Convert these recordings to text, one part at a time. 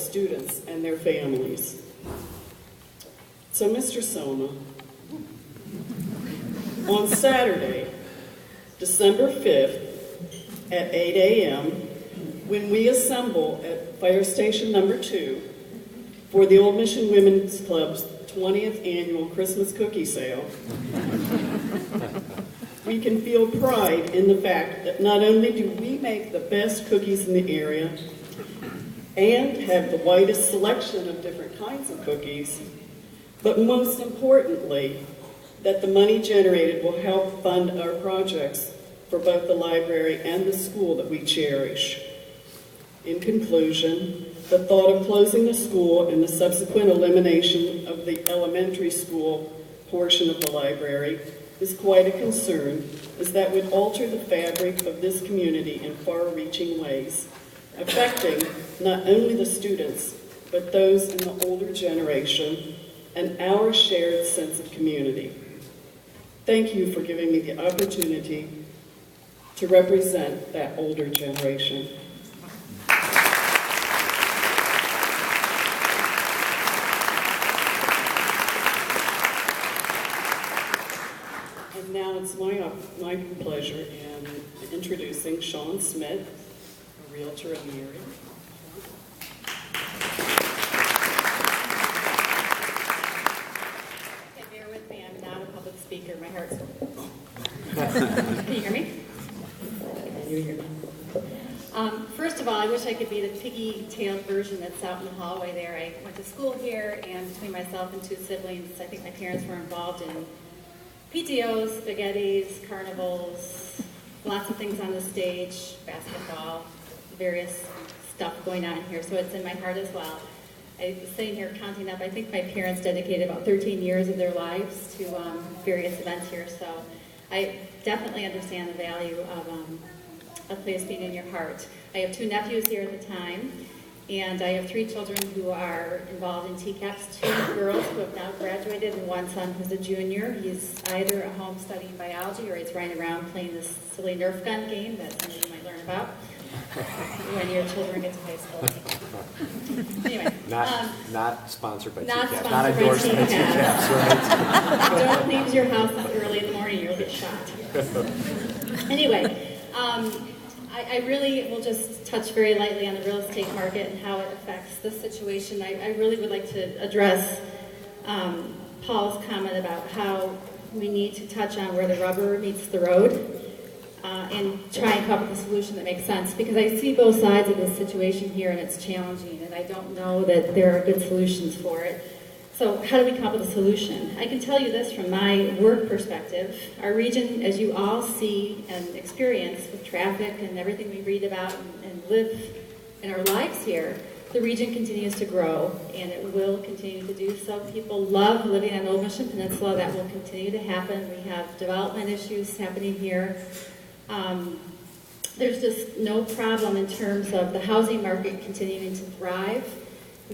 students and their families. So, Mr. Soma, on Saturday, December 5th at 8 a.m., when we assemble at Fire Station number 2 for the Old Mission Women's Club's 20th annual Christmas cookie sale, we can feel pride in the fact that not only do we make the best cookies in the area and have the widest selection of different kinds of cookies, but most importantly, that the money generated will help fund our projects for both the library and the school that we cherish. In conclusion, the thought of closing the school and the subsequent elimination of the elementary school portion of the library is quite a concern, as that would alter the fabric of this community in far-reaching ways, affecting not only the students, but those in the older generation and our shared sense of community. Thank you for giving me the opportunity to represent that older generation. And now it's my pleasure in introducing Sean Smith, a realtor in the area. Bear with me, I'm not a public speaker. My heart's... Can you hear me? You hear me. First of all, I wish I could be the piggy-tailed version that's out in the hallway there. I went to school here, and between myself and 2 siblings, I think my parents were involved in PTOs, spaghettis, carnivals, lots of things on the stage, basketball, various stuff going on here, so it's in my heart as well. I was sitting here counting up, I think my parents dedicated about 13 years of their lives to various events here, so I definitely understand the value of a place being in your heart. I have 2 nephews here at the time, and I have 3 children who are involved in TCAPS, 2 girls who have now graduated, and 1 son who's a junior. He's either at home studying biology or he's running around playing this silly Nerf gun game that some of you might learn about when your children get to high school. Anyway. Not sponsored by not TCAPS. Sponsored Not endorsed by TCAPS, right? Don't leave your house early in the morning, you'll get shot. Anyway, I really will just touch very lightly on the real estate market and how it affects this situation. I really would like to address Paul's comment about how we need to touch on where the rubber meets the road and try and come up with a solution that makes sense, because I see both sides of this situation here and it's challenging, and I don't know that there are good solutions for it. So how do we come up with a solution? I can tell you this from my work perspective. Our region, as you all see and experience with traffic and everything we read about and live in our lives here, the region continues to grow, and it will continue to do so. People love living on Old Mission Peninsula. That will continue to happen. We have development issues happening here. There's just no problem in terms of the housing market continuing to thrive.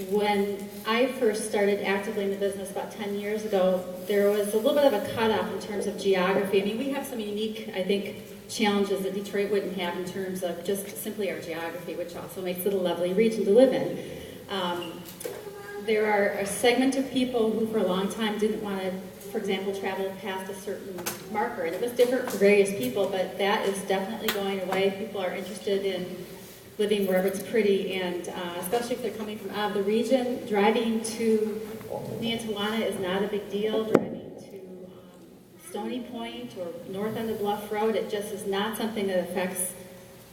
When I first started actively in the business about 10 years ago, there was a little bit of a cutoff in terms of geography. I mean, we have some unique, I think, challenges that Detroit wouldn't have in terms of just simply our geography, which also makes it a lovely region to live in. There are a segment of people who for a long time didn't want to, for example, travel past a certain marker. And it was different for various people, but that is definitely going away. People are interested in living wherever it's pretty, and especially if they're coming from out of the region. Driving to Nantawana is not a big deal. Driving to Stony Point or north on the Bluff Road, it just is not something that affects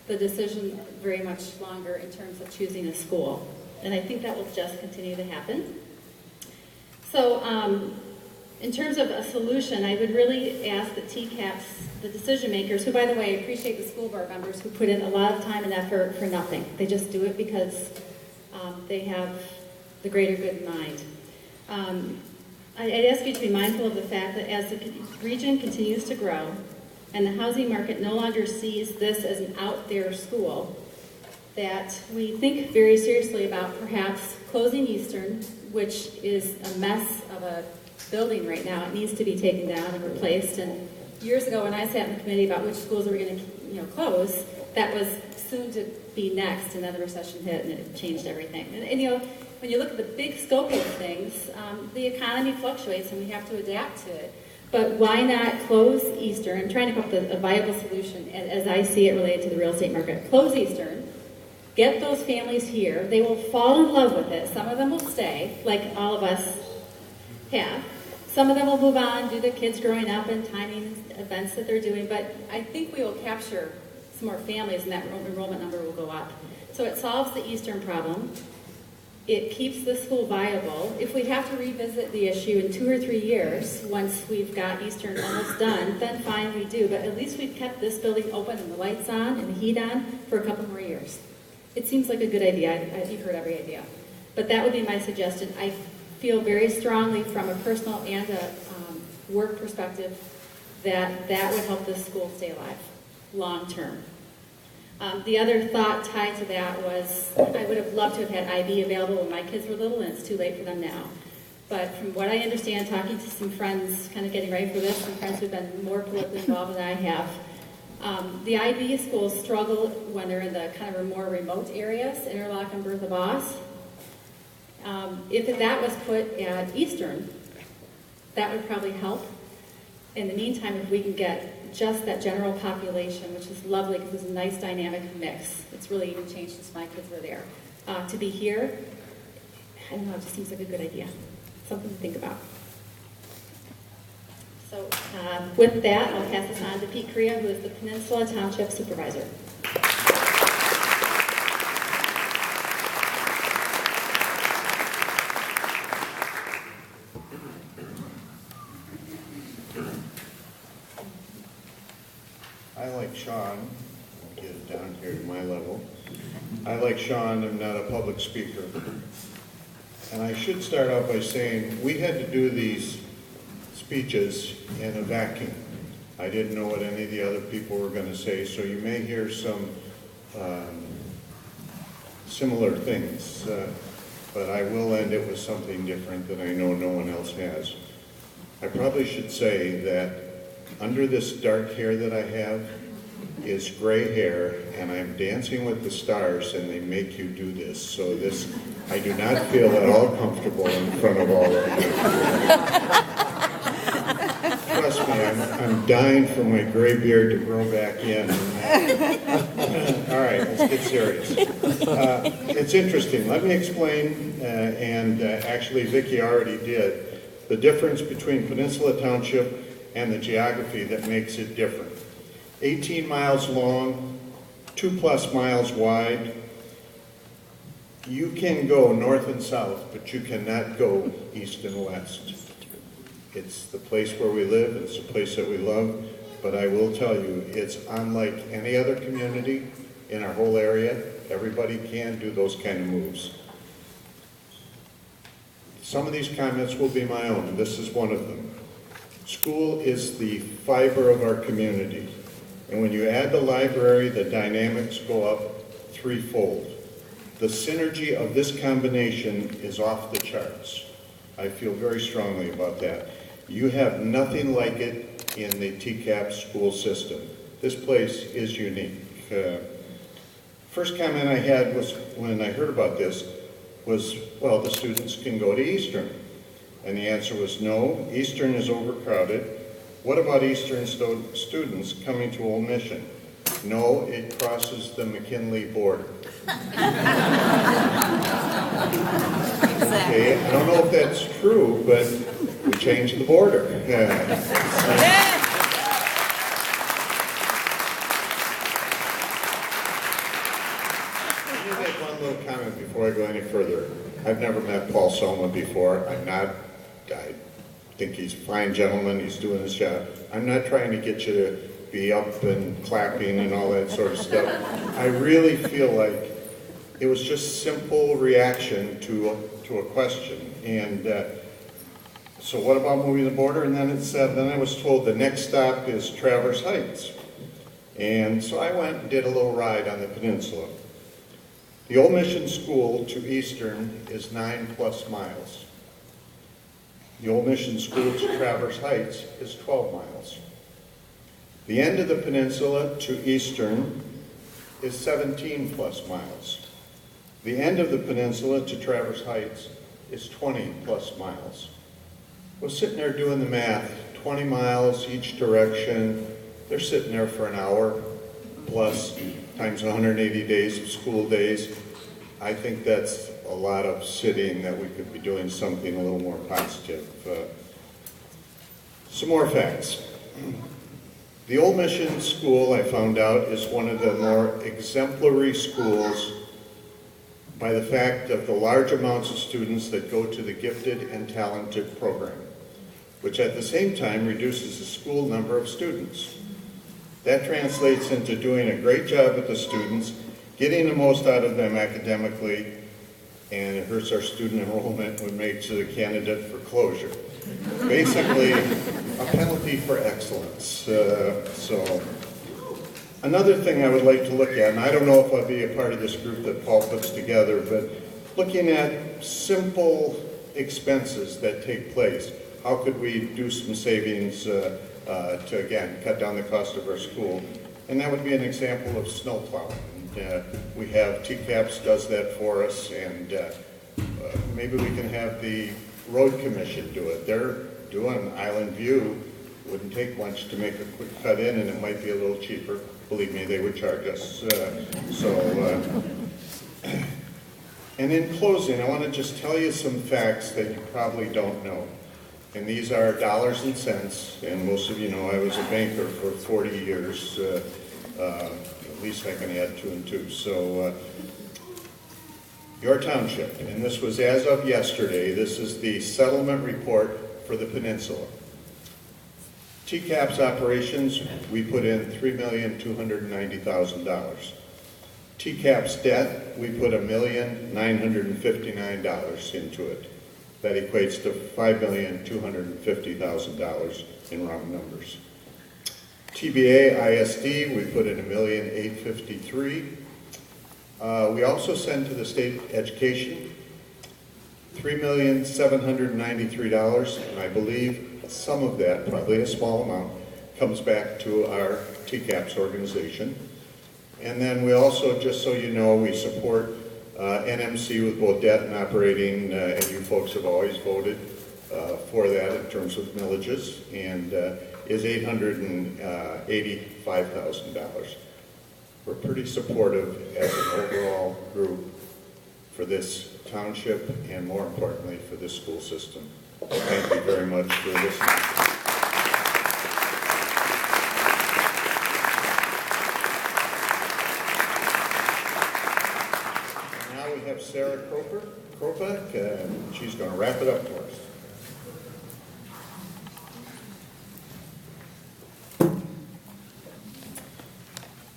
the decision very much longer in terms of choosing a school. And I think that will just continue to happen. So in terms of a solution, I would really ask that TCAPS, the decision makers, who, by the way, I appreciate the school board members who put in a lot of time and effort for nothing. They just do it because they have the greater good in mind. I'd ask you to be mindful of the fact that as the region continues to grow and the housing market no longer sees this as an out there school, that we think very seriously about perhaps closing Eastern, which is a mess of a building right now. It needs to be taken down and replaced. And years ago when I sat in the committee about which schools are we going to close, that was soon to be next, and then the recession hit and it changed everything. And you know, when you look at the big scope of things, the economy fluctuates and we have to adapt to it. But why not close Eastern? I'm trying to come up with a viable solution as I see it related to the real estate market. Close Eastern, get those families here. They will fall in love with it. Some of them will stay, like all of us have. Some of them will move on, do the kids growing up and timing events that they're doing. But I think we will capture some more families and that enrollment number will go up. So it solves the Eastern problem. It keeps the school viable. If we have to revisit the issue in 2 or 3 years, once we've got Eastern almost done, then fine, we do. But at least we've kept this building open and the lights on and the heat on for a couple more years. It seems like a good idea. You've heard every idea. But that would be my suggestion. I feel very strongly from a personal and a work perspective that that would help this school stay alive long term. The other thought tied to that was I would have loved to have had IB available when my kids were little, and it's too late for them now. But from what I understand, talking to some friends, kind of getting ready for this, some friends who've been more politically involved than I have, the IB schools struggle when they're in the kind of more remote areas, Interlochen and Bertha Voss. If that was put at Eastern, that would probably help. In the meantime, if we can get just that general population, which is lovely because it's a nice dynamic mix. It's really even changed since my kids were there. To be here, I don't know, it just seems like a good idea. Something to think about. So with that, I'll pass this on to Pete Correa, who is the Peninsula Township Supervisor. I, like Sean, I'll get it down here to my level. I, like Sean, am not a public speaker. And I should start out by saying we had to do these speeches in a vacuum. I didn't know what any of the other people were going to say, so you may hear some similar things. But I will end it with something different that I know no one else has. I probably should say that under this dark hair that I have is gray hair, and I'm dancing with the stars, and they make you do this. So this, I do not feel at all comfortable in front of all of you. Trust me, I'm dying for my gray beard to grow back in. All right, let's get serious. It's interesting. Let me explain, and actually Vicki already did, the difference between Peninsula Township and the geography that makes it different. 18 miles long, 2+ miles wide. You can go north and south, but you cannot go east and west. It's the place where we live, it's the place that we love, but I will tell you, it's unlike any other community in our whole area. Everybody can do those kind of moves. Some of these comments will be my own, and this is one of them. School is the fiber of our community. And when you add the library, the dynamics go up threefold. The synergy of this combination is off the charts. I feel very strongly about that. You have nothing like it in the TCAPS school system. This place is unique. First comment I had was, when I heard about this, was, well, the students can go to Eastern. And the answer was no, Eastern is overcrowded. What about Eastern students coming to Old Mission? No, it crosses the McKinley border. Okay, I don't know if that's true, but we changed the border. Let me make one little comment before I go any further. I've never met Paul Soma before. I think he's a fine gentleman, he's doing his job. I'm not trying to get you to be up and clapping and all that sort of stuff. I really feel like it was just simple reaction to a question. And so what about moving the border? And then it said, then I was told the next stop is Traverse Heights. And so I went and did a little ride on the peninsula. The Old Mission School to Eastern is 9+ miles. The Old Mission School to Traverse Heights is 12 miles. The end of the peninsula to Eastern is 17 plus miles. The end of the peninsula to Traverse Heights is 20 plus miles. We're sitting there doing the math, 20 miles each direction. They're sitting there for an hour plus times 180 days of school days. I think that's a lot of sitting that we could be doing something a little more positive. Some more facts. The Old Mission School, I found out, is one of the more exemplary schools by the fact of the large amounts of students that go to the gifted and talented program, which at the same time reduces the school number of students. That translates into doing a great job with the students, getting the most out of them academically, and it hurts our student enrollment when made to the candidate for closure. Basically, a penalty for excellence. So, another thing I would like to look at, and I don't know if I'll be a part of this group that Paul puts together, but looking at simple expenses that take place. How could we do some savings to, again, cut down the cost of our school? And that would be an example of snow plowing. We have TCAPS does that for us, and maybe we can have the road commission do it. They're doing Island View. Wouldn't take much to make a quick cut in, and it might be a little cheaper. Believe me, they would charge us. And in closing, I want to just tell you some facts that you probably don't know. And these are dollars and cents, and most of you know I was a banker for 40 years. At least I can add 2 and 2. So your township, and this was as of yesterday, this is the settlement report for the peninsula. TCAPS operations, we put in $3,290,000. TCAPS debt, we put $1,959,000 into it. That equates to $5,250,000 in round numbers. TBA ISD, we put in $1,853,000. We also send to the state education $3,793,000, and I believe some of that, probably a small amount, comes back to our TCAPS organization. And then we also, just so you know, we support NMC with both debt and operating, and you folks have always voted for that in terms of millages, and is $885,000. We're pretty supportive as an overall group for this township and, more importantly, for this school system. Thank you very much for listening. Sarah Kropak, she's going to wrap it up for us.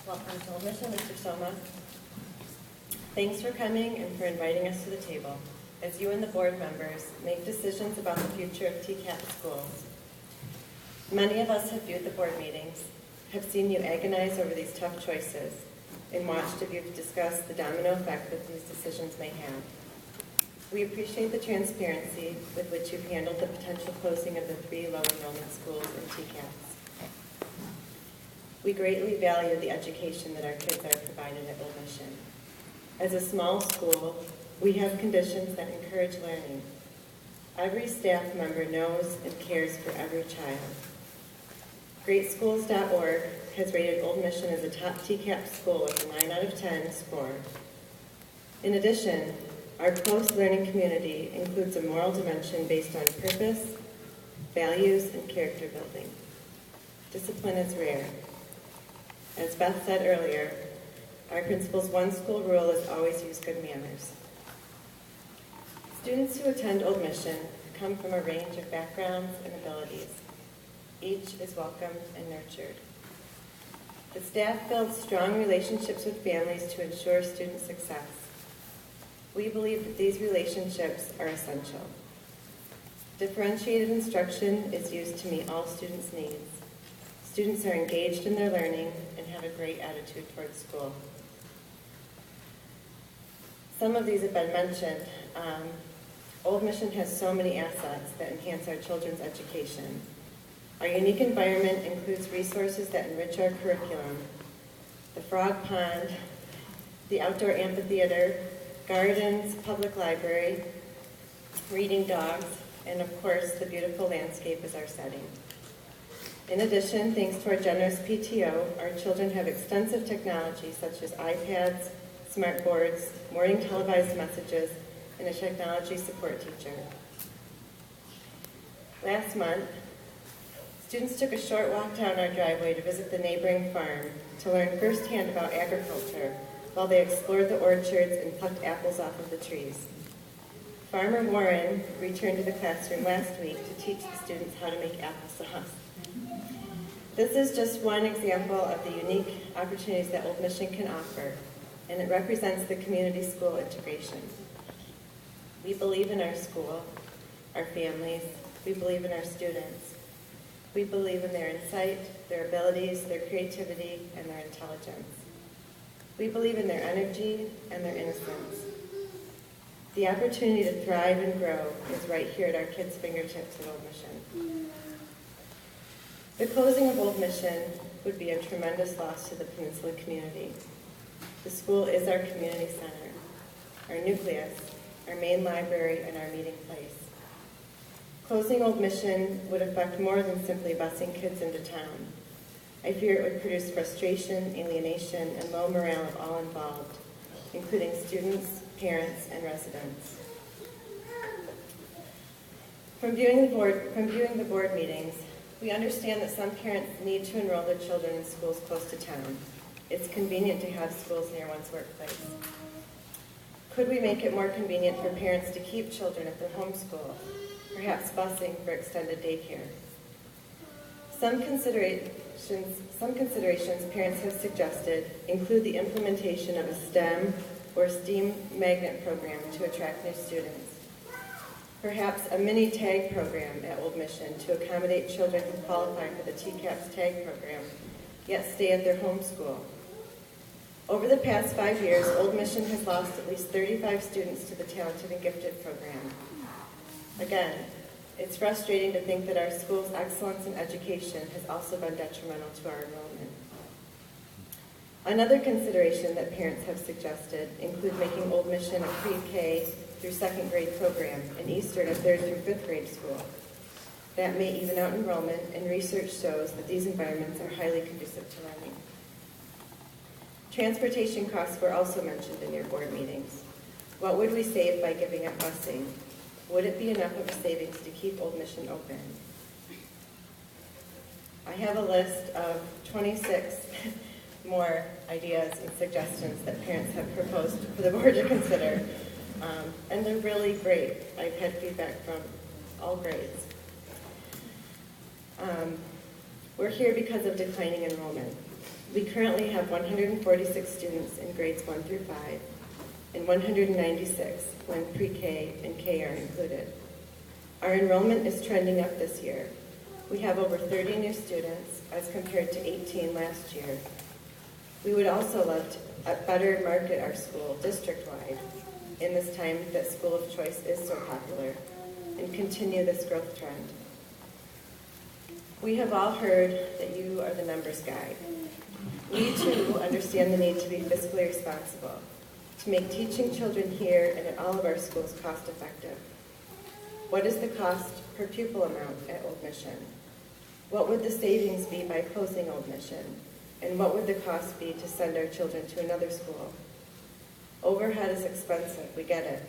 Welcome to Old Mission, Mr. Soma. Thanks for coming and for inviting us to the table as you and the board members make decisions about the future of TCAPS schools. Many of us have viewed the board meetings, have seen you agonize over these tough choices, and watched you discuss the domino effect that these decisions may have. We appreciate the transparency with which you've handled the potential closing of the 3 low enrollment schools in TCAPS. We greatly value the education that our kids are provided at Old Mission. As a small school, we have conditions that encourage learning. Every staff member knows and cares for every child. GreatSchools.org has rated Old Mission as a top TCAPS school with a 9 out of 10 score. In addition, our close learning community includes a moral dimension based on purpose, values, and character building. Discipline is rare. As Beth said earlier, our principal's one school rule is always use good manners. Students who attend Old Mission come from a range of backgrounds and abilities. Each is welcomed and nurtured. The staff builds strong relationships with families to ensure student success. We believe that these relationships are essential. Differentiated instruction is used to meet all students' needs. Students are engaged in their learning and have a great attitude towards school. Some of these have been mentioned. Old Mission has so many assets that enhance our children's education. Our unique environment includes resources that enrich our curriculum. The Frog Pond, the outdoor amphitheater, gardens, public library, reading dogs, and of course, the beautiful landscape is our setting. In addition, thanks to our generous PTO, our children have extensive technology such as iPads, smart boards, morning televised messages, and a technology support teacher. Last month, students took a short walk down our driveway to visit the neighboring farm to learn firsthand about agriculture while they explored the orchards and plucked apples off of the trees. Farmer Warren returned to the classroom last week to teach the students how to make applesauce. This is just one example of the unique opportunities that Old Mission can offer, and it represents the community school integration. We believe in our school, our families, we believe in our students. We believe in their insight, their abilities, their creativity, and their intelligence. We believe in their energy and their innocence. The opportunity to thrive and grow is right here at our kids' fingertips at Old Mission. The closing of Old Mission would be a tremendous loss to the Peninsula community. The school is our community center, our nucleus, our main library, and our meeting place. Closing Old Mission would affect more than simply busing kids into town. I fear it would produce frustration, alienation, and low morale of all involved, including students, parents, and residents. From viewing the board meetings, we understand that some parents need to enroll their children in schools close to town. It's convenient to have schools near one's workplace. Could we make it more convenient for parents to keep children at their home school, perhaps busing for extended daycare? Some considerations parents have suggested include the implementation of a STEM or STEAM magnet program to attract new students. Perhaps a mini tag program at Old Mission to accommodate children who qualify for the TCAPS tag program, yet stay at their home school. Over the past 5 years, Old Mission has lost at least 35 students to the Talented and Gifted program. Again, it's frustrating to think that our school's excellence in education has also been detrimental to our enrollment. Another consideration that parents have suggested include making Old Mission a pre-K through second grade program and Eastern a third through fifth grade school. That may even out enrollment, and research shows that these environments are highly conducive to learning. Transportation costs were also mentioned in your board meetings. What would we save by giving up busing? Would it be enough of a savings to keep Old Mission open? I have a list of 26 more ideas and suggestions that parents have proposed for the board to consider, and they're really great. I've had feedback from all grades. We're here because of declining enrollment. We currently have 146 students in grades 1 through 5, and 196 when pre-K and K are included. Our enrollment is trending up this year. We have over 30 new students as compared to 18 last year. We would also love to better market our school district-wide in this time that school of choice is so popular and continue this growth trend. We have all heard that you are the numbers guy. We too understand the need to be fiscally responsible, to make teaching children here and at all of our schools cost effective. What is the cost per pupil amount at Old Mission? What would the savings be by closing Old Mission? And what would the cost be to send our children to another school? Overhead is expensive, we get it.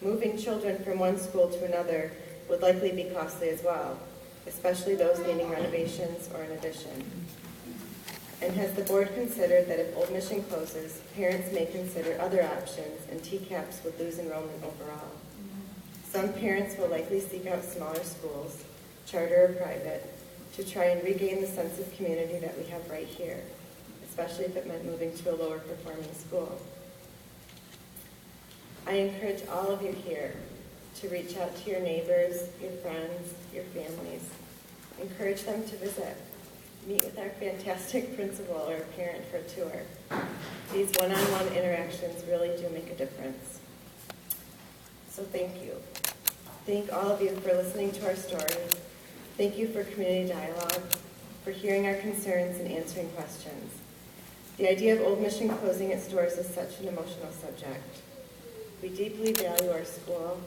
Moving children from one school to another would likely be costly as well, especially those needing renovations or an addition. And has the board considered that if Old Mission closes, parents may consider other options and TCAPS would lose enrollment overall? Some parents will likely seek out smaller schools, charter or private, to try and regain the sense of community that we have right here, especially if it meant moving to a lower performing school. I encourage all of you here to reach out to your neighbors, your friends, your families. Encourage them to visit. Meet with our fantastic principal or a parent for a tour. These one-on-one interactions really do make a difference. So thank you. Thank all of you for listening to our story. Thank you for community dialogue, for hearing our concerns and answering questions. The idea of Old Mission closing its doors is such an emotional subject. We deeply value our school